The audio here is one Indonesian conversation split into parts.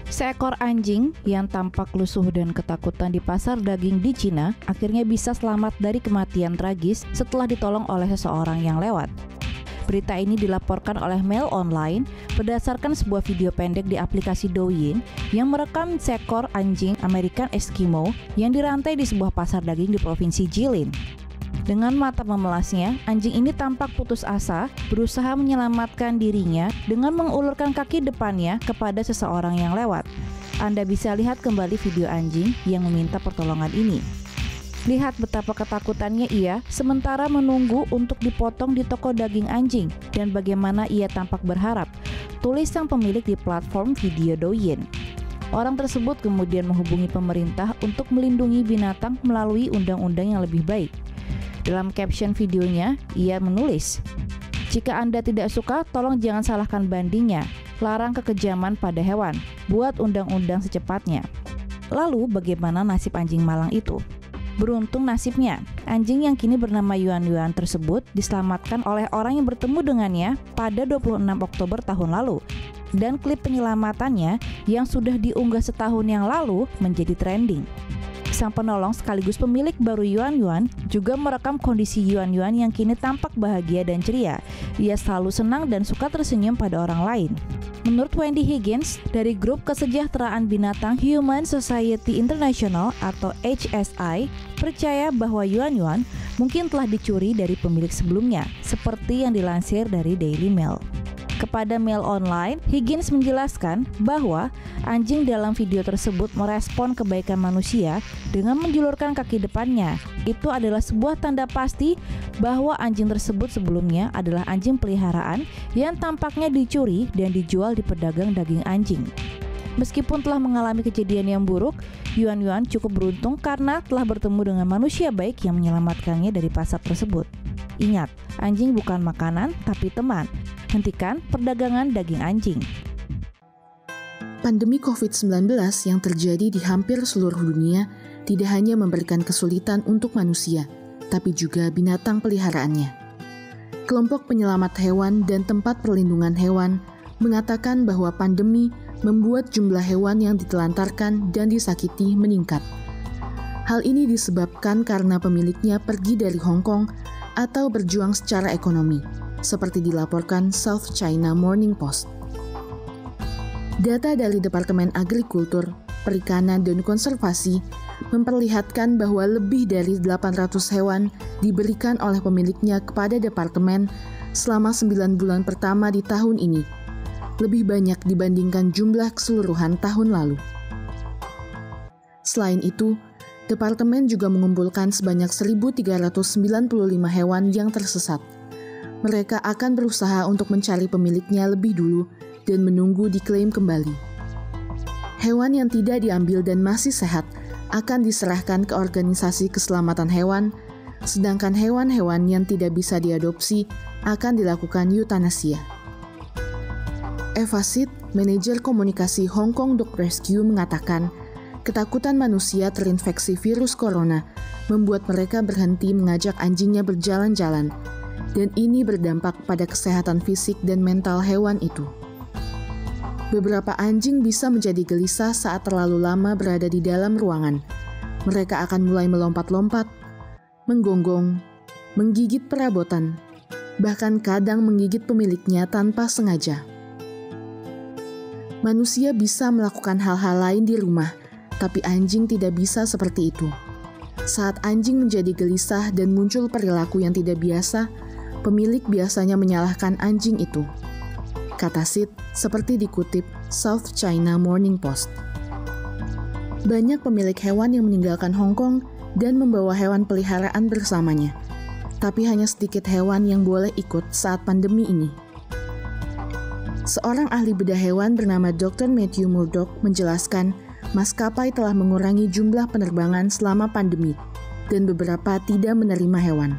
Seekor anjing yang tampak lusuh dan ketakutan di pasar daging di Cina akhirnya bisa selamat dari kematian tragis setelah ditolong oleh seseorang yang lewat. Berita ini dilaporkan oleh Mail Online berdasarkan sebuah video pendek di aplikasi Douyin yang merekam seekor anjing American Eskimo yang dirantai di sebuah pasar daging di Provinsi Jilin. Dengan mata memelasnya, anjing ini tampak putus asa, berusaha menyelamatkan dirinya dengan mengulurkan kaki depannya kepada seseorang yang lewat. Anda bisa lihat kembali video anjing yang meminta pertolongan ini. Lihat betapa ketakutannya ia sementara menunggu untuk dipotong di toko daging anjing dan bagaimana ia tampak berharap, tulis sang pemilik di platform video Douyin. Orang tersebut kemudian menghubungi pemerintah untuk melindungi binatang melalui undang-undang yang lebih baik. Dalam caption videonya, ia menulis, "Jika Anda tidak suka, tolong jangan salahkan bandingnya. Larang kekejaman pada hewan. Buat undang-undang secepatnya." Lalu, bagaimana nasib anjing malang itu? Beruntung nasibnya, anjing yang kini bernama Yuan Yuan tersebut diselamatkan oleh orang yang bertemu dengannya pada 26 Oktober tahun lalu. Dan klip penyelamatannya yang sudah diunggah setahun yang lalu menjadi trending. Sang penolong sekaligus pemilik baru Yuan Yuan juga merekam kondisi Yuan Yuan yang kini tampak bahagia dan ceria. Ia selalu senang dan suka tersenyum pada orang lain. Menurut Wendy Higgins dari grup kesejahteraan binatang Human Society International atau HSI, percaya bahwa Yuan Yuan mungkin telah dicuri dari pemilik sebelumnya, seperti yang dilansir dari Daily Mail. Kepada Mail Online, Higgins menjelaskan bahwa anjing dalam video tersebut merespon kebaikan manusia dengan menjulurkan kaki depannya. Itu adalah sebuah tanda pasti bahwa anjing tersebut sebelumnya adalah anjing peliharaan yang tampaknya dicuri dan dijual di pedagang daging anjing. Meskipun telah mengalami kejadian yang buruk, Yuan Yuan cukup beruntung karena telah bertemu dengan manusia baik yang menyelamatkannya dari pasar tersebut. Ingat, anjing bukan makanan tapi teman. Hentikan perdagangan daging anjing. Pandemi COVID-19 yang terjadi di hampir seluruh dunia tidak hanya memberikan kesulitan untuk manusia, tapi juga binatang peliharaannya. Kelompok penyelamat hewan dan tempat perlindungan hewan mengatakan bahwa pandemi membuat jumlah hewan yang ditelantarkan dan disakiti meningkat. Hal ini disebabkan karena pemiliknya pergi dari Hong Kong atau berjuang secara ekonomi, seperti dilaporkan South China Morning Post. Data dari Departemen Agrikultur, Perikanan, dan Konservasi memperlihatkan bahwa lebih dari 800 hewan diberikan oleh pemiliknya kepada departemen selama 9 bulan pertama di tahun ini, lebih banyak dibandingkan jumlah keseluruhan tahun lalu. Selain itu, departemen juga mengumpulkan sebanyak 1.395 hewan yang tersesat. Mereka akan berusaha untuk mencari pemiliknya lebih dulu dan menunggu diklaim kembali. Hewan yang tidak diambil dan masih sehat akan diserahkan ke organisasi keselamatan hewan, sedangkan hewan-hewan yang tidak bisa diadopsi akan dilakukan eutanasia. Eva Sid, manajer komunikasi Hong Kong Dog Rescue, mengatakan ketakutan manusia terinfeksi virus corona membuat mereka berhenti mengajak anjingnya berjalan-jalan, dan ini berdampak pada kesehatan fisik dan mental hewan itu. Beberapa anjing bisa menjadi gelisah saat terlalu lama berada di dalam ruangan. Mereka akan mulai melompat-lompat, menggonggong, menggigit perabotan, bahkan kadang menggigit pemiliknya tanpa sengaja. Manusia bisa melakukan hal-hal lain di rumah, tapi anjing tidak bisa seperti itu. Saat anjing menjadi gelisah dan muncul perilaku yang tidak biasa, pemilik biasanya menyalahkan anjing itu, kata Sid seperti dikutip South China Morning Post. Banyak pemilik hewan yang meninggalkan Hong Kong dan membawa hewan peliharaan bersamanya, tapi hanya sedikit hewan yang boleh ikut saat pandemi ini. Seorang ahli bedah hewan bernama Dr. Matthew Murdoch menjelaskan maskapai telah mengurangi jumlah penerbangan selama pandemi dan beberapa tidak menerima hewan.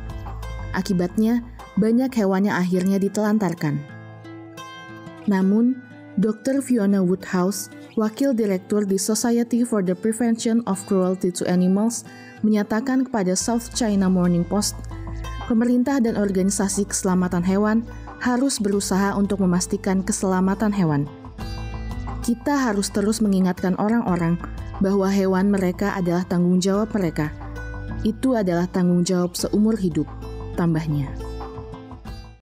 Akibatnya, banyak hewan yang akhirnya ditelantarkan. Namun, Dr. Fiona Woodhouse, wakil direktur di Society for the Prevention of Cruelty to Animals, menyatakan kepada South China Morning Post, pemerintah dan organisasi keselamatan hewan harus berusaha untuk memastikan keselamatan hewan. Kita harus terus mengingatkan orang-orang bahwa hewan mereka adalah tanggung jawab mereka. Itu adalah tanggung jawab seumur hidup, tambahnya.